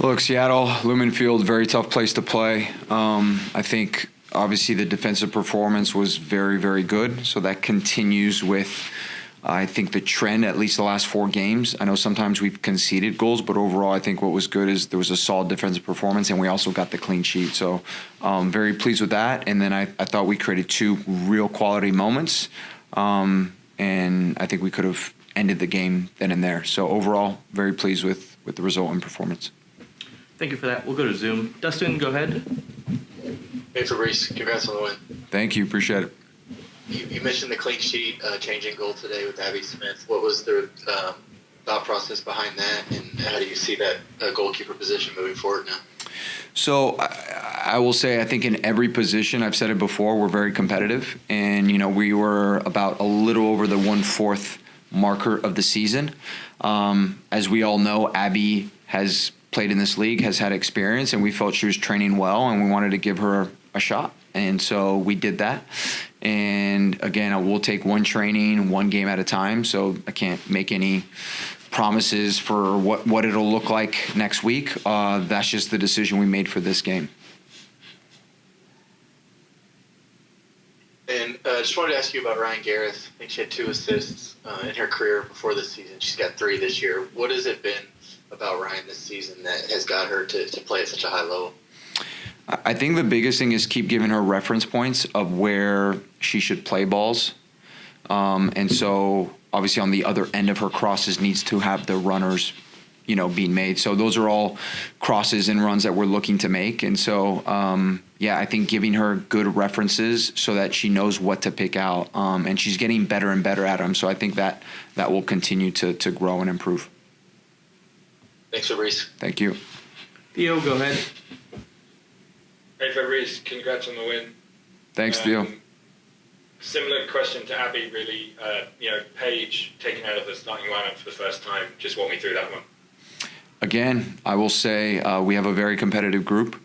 Look, Seattle, Lumen Field, very tough place to play. I think obviously the defensive performance was very, very good. So that continues with, I think, the trend, at least the last 4 games. I know sometimes we've conceded goals, but overall I think what was good is there was a solid defensive performance, and we also got the clean sheet. So very pleased with that. And then I thought we created 2 real quality moments, and I think we could have ended the game then and there. So overall, very pleased with the result and performance. Thank you for that. We'll go to Zoom. Dustin, go ahead. Hey, Fabrice. Congrats on the win. Thank you. Appreciate it. You mentioned the clean sheet changing goal today with Abby Smith. What was the thought process behind that, and how do you see that goalkeeper position moving forward now? So I will say, I think in every position, I've said it before, we're very competitive. And, we were about a little over the 1/4 marker of the season. As we all know, Abby has played in this league, has had experience, and we felt she was training well, and we wanted to give her a shot. And so we did that. And again, we'll take one training, one game at a time. So I can't make any promises for what it'll look like next week. That's just the decision we made for this game. And I just wanted to ask you about Ryan Gareth. I think she had 2 assists in her career before this season. She's got 3 this year. What has it been about Ryan this season that has got her to play at such a high level? I think the biggest thing is keep giving her reference points of where she should play balls. And so obviously on the other end of her crosses needs to have the runners, being made. So those are all crosses and runs that we're looking to make. And so, I think giving her good references so that she knows what to pick out. And she's getting better and better at them. So I think that will continue to grow and improve. Thanks, Fabrice. Thank you. Theo, go ahead. Hey, Fabrice. Congrats on the win. Thanks, Theo. Similar question to Abby, really. Paige taken out of the starting lineup for the first time. Just walk me through that one. Again, I will say we have a very competitive group,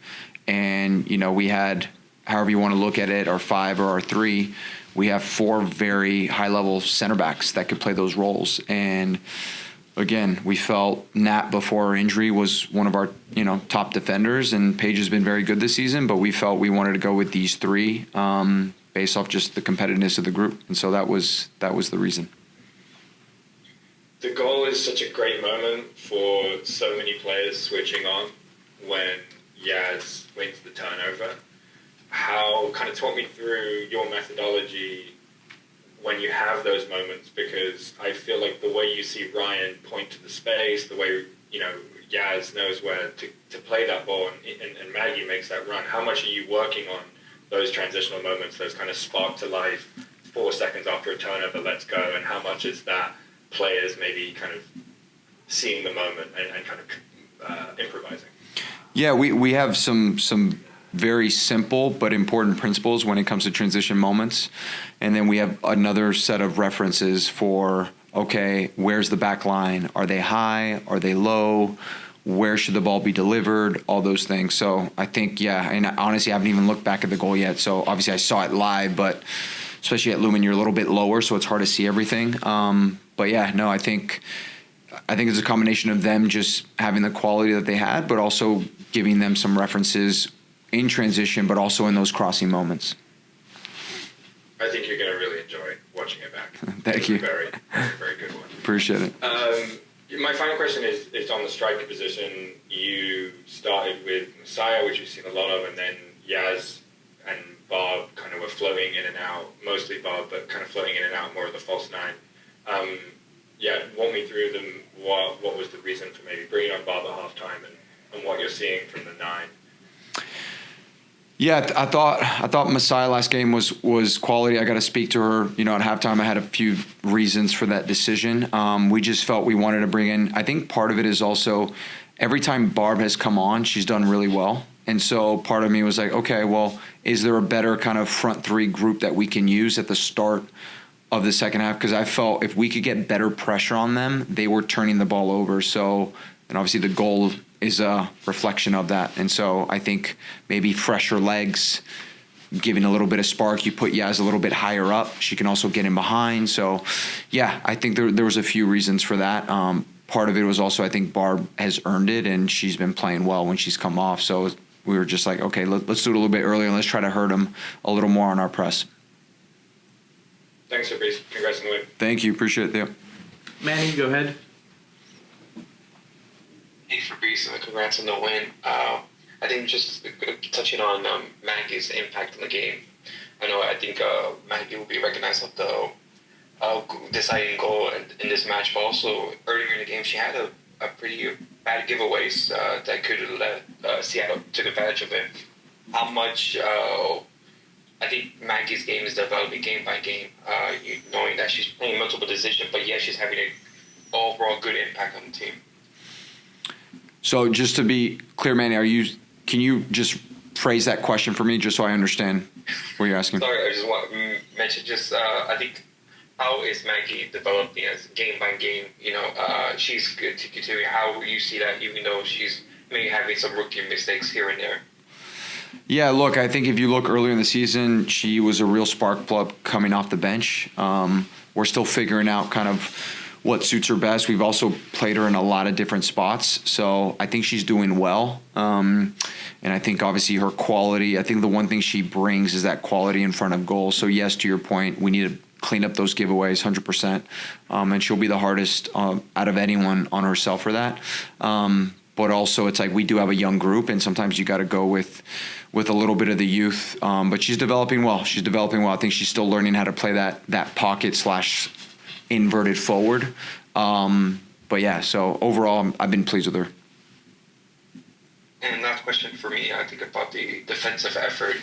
and we had, however you want to look at it, our 5 or our 3, we have 4 very high-level center backs that could play those roles. And again, we felt Nat before her injury was one of our top defenders, and Paige has been very good this season. But we felt we wanted to go with these 3 based off just the competitiveness of the group, and so that was the reason. The goal is such a great moment for so many players switching on when Yaz wins the turnover. How, kind of talk me through your methodology when you have those moments, because I feel like the way you see Ryan point to the space, the way, Yaz knows where to play that ball, and Maggie makes that run. How much are you working on those transitional moments, those kind of spark to life, 4 seconds after a turnover, let's go, and how much is that players maybe kind of seeing the moment and kind of improvising? Yeah, we have some very simple but important principles when it comes to transition moments. And then we have another set of references for, okay, where's the back line? Are they high? Are they low? Where should the ball be delivered? All those things. So I think, and honestly, I haven't even looked back at the goal yet. So obviously I saw it live, but especially at Lumen, you're a little bit lower, so it's hard to see everything. I think it's a combination of them just having the quality that they had, but also giving them some references in transition, but also in those crossing moments. I think you're going to really enjoy watching it back. Thank you. Very, very good one. Appreciate it. My final question is on the striker position. You started with Messiah, which you've seen a lot of, and then Yaz and Bob kind of were floating in and out, mostly Bob, but kind of floating in and out more of the false 9. Walk me through them. What was the reason for maybe bringing on Bob at halftime, and what you're seeing from the 9? Yeah, I thought Messiah last game was quality. I got to speak to her. At halftime, I had a few reasons for that decision. We just felt we wanted to bring in. I think part of it is also every time Barb has come on, she's done really well. And so part of me was like, okay, well, is there a better kind of front 3 group that we can use at the start of the second half? Because I felt if we could get better pressure on them, they were turning the ball over. So, and obviously the goal is a reflection of that. And so I think maybe fresher legs, giving a little bit of spark. You put Yaz a little bit higher up. She can also get in behind. So, I think there was a few reasons for that. part of it was also, I think Barb has earned it, and she's been playing well when she's come off. So we were just like, okay, let's do it a little bit earlier, and let's try to hurt them a little more on our press. Thanks, Fabrice. Congrats on the win. Thank you. Appreciate it, Theo. Manny, go ahead. Hey, Fabrice, congrats on the win. I think just touching on Maggie's impact on the game. I think Maggie will be recognized of the deciding goal in this match, but also earlier in the game she had a pretty bad giveaways that could have let Seattle took advantage of it. How much I think Maggie's game is developing game by game, knowing that she's playing multiple positions, but yet she's having an overall good impact on the team. So just to be clear, Manny, can you just phrase that question for me just so I understand what you're asking? Sorry, I just want to mention I think how is Maggie developing as game by game? She's good to continue. How you see that, even though she's maybe having some rookie mistakes here and there? Yeah, look, I think if you look earlier in the season, she was a real spark plug coming off the bench. We're still figuring out kind of what suits her best. We've also played her in a lot of different spots, so I think she's doing well. And I think obviously her quality, I think the one thing she brings is that quality in front of goal. So yes, to your point, we need to clean up those giveaways 100%. And she'll be the hardest out of anyone on herself for that. But also it's like we do have a young group, and sometimes you got to go with a little bit of the youth. But she's developing well. I think she's still learning how to play that pocket / inverted forward. But yeah, so overall, I've been pleased with her. And last question for me, I think about the defensive effort.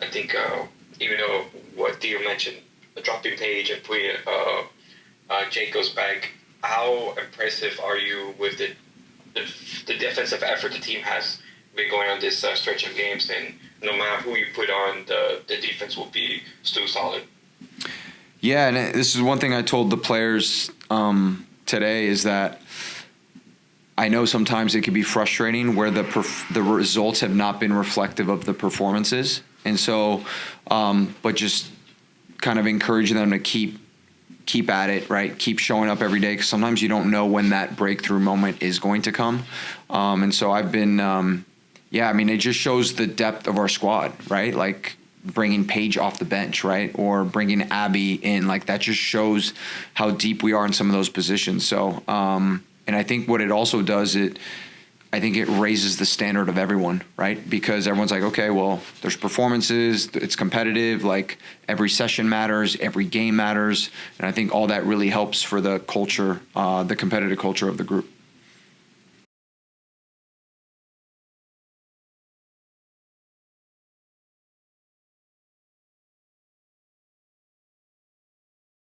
I think even though what Theo mentioned, the dropping page and putting Jacob's back, how impressive are you with the defensive effort the team has been going on this stretch of games? And no matter who you put on, the defense will be still solid. Yeah, and this is one thing I told the players today is that I know sometimes it can be frustrating where the results have not been reflective of the performances. And so, but just kind of encouraging them to keep at it, right? Keep showing up every day, because sometimes you don't know when that breakthrough moment is going to come. And so I've been, it just shows the depth of our squad, right? Like bringing Paige off the bench, right? Or bringing Abby in, like that just shows how deep we are in some of those positions. So, and I think what it also does, I think it raises the standard of everyone, right? Because everyone's like, okay, well, there's performances, it's competitive, like every session matters, every game matters. And I think all that really helps for the culture, the competitive culture of the group.